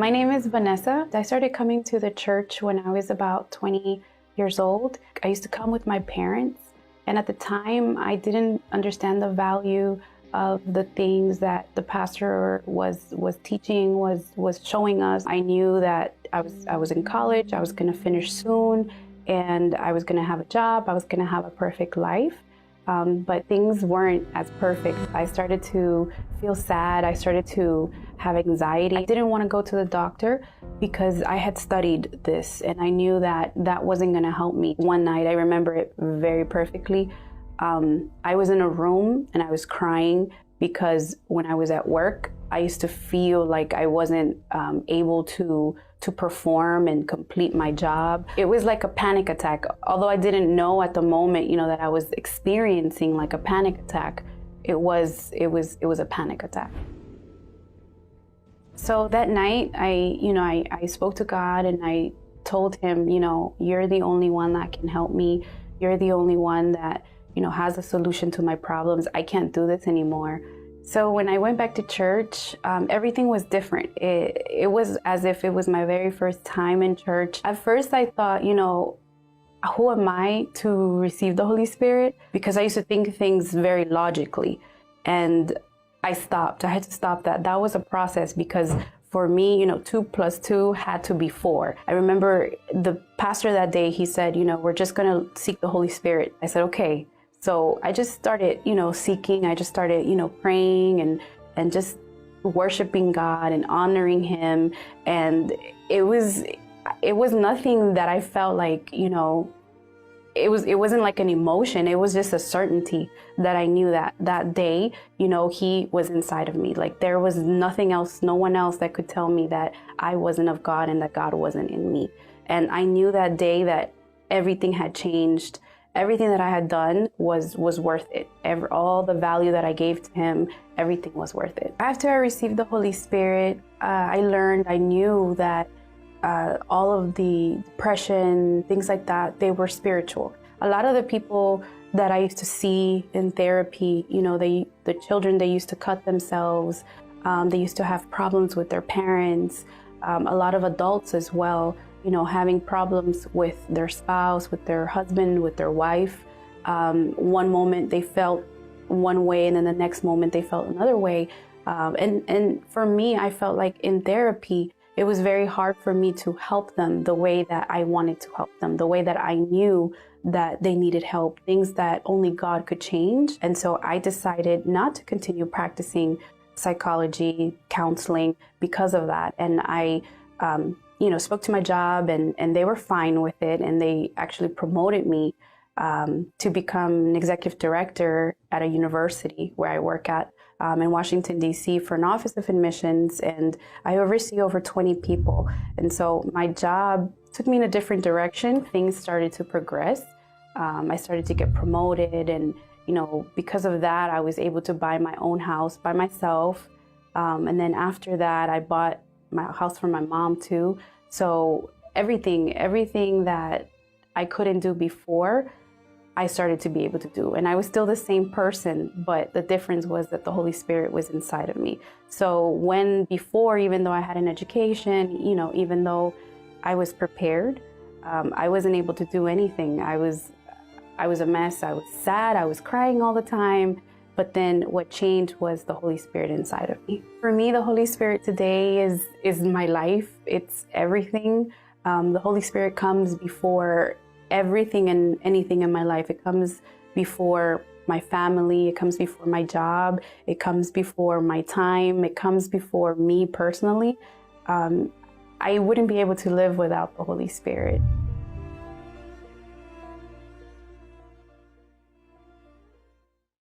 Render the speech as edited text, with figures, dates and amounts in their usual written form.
My name is Vanessa. I started coming to the church when I was about 20 years old. I used to come with my parents, and at the time I didn't understand the value of the things that the pastor was teaching, was showing us. I knew that I was in college, I was going to finish soon, and I was going to have a job, I was going to have a perfect life. But things weren't as perfect. I started to feel sad. I started to have anxiety. I didn't want to go to the doctor because I had studied this and I knew that that wasn't going to help me. One night, I remember it very perfectly. I was in a room and I was crying because when I was at work, I used to feel like I wasn't able to perform and complete my job. It was like a panic attack. Although I didn't know at the moment, that I was experiencing like a panic attack, it was a panic attack. So that night, I spoke to God and I told him, you're the only one that can help me. You're the only one that, has a solution to my problems. I can't do this anymore. So when I went back to church, everything was different. It was as if it was my very first time in church. At first I thought, who am I to receive the Holy Spirit? Because I used to think things very logically. And I stopped. I had to stop that. That was a process because for me, 2 + 2 had to be 4. I remember the pastor that day, he said, we're just going to seek the Holy Spirit. I said, okay. So I just started, seeking. I just started, praying and just worshiping God and honoring Him. And it was nothing that I felt like, it wasn't like an emotion. It was just a certainty that I knew that day, He was inside of me. Like there was nothing else, no one else that could tell me that I wasn't of God and that God wasn't in me. And I knew that day that everything had changed. Everything that I had done was worth it. All the value that I gave to Him, everything was worth it. After I received the Holy Spirit, I knew that all of the depression, things like that, they were spiritual. A lot of the people that I used to see in therapy, the children, they used to cut themselves. They used to have problems with their parents. A lot of adults as well, having problems with their spouse, with their husband, with their wife. One moment they felt one way and then the next moment they felt another way. And for me, I felt like in therapy, it was very hard for me to help them the way that I wanted to help them, the way that I knew that they needed help, things that only God could change. And so I decided not to continue practicing psychology, counseling because of that. And I spoke to my job and they were fine with it. And they actually promoted me to become an executive director at a university where I work at in Washington, D.C. for an office of admissions. And I oversee over 20 people. And so my job took me in a different direction. Things started to progress. I started to get promoted. And, because of that, I was able to buy my own house by myself. And then after that, I bought my house for my mom too. So everything that I couldn't do before, I started to be able to do. And I was still the same person, but the difference was that the Holy Spirit was inside of me. So before, even though I had an education, even though I was prepared, I wasn't able to do anything. I was a mess. I was sad. I was crying all the time. But then what changed was the Holy Spirit inside of me. For me, the Holy Spirit today is my life. It's everything. The Holy Spirit comes before everything and anything in my life. It comes before my family. It comes before my job. It comes before my time. It comes before me personally. I wouldn't be able to live without the Holy Spirit.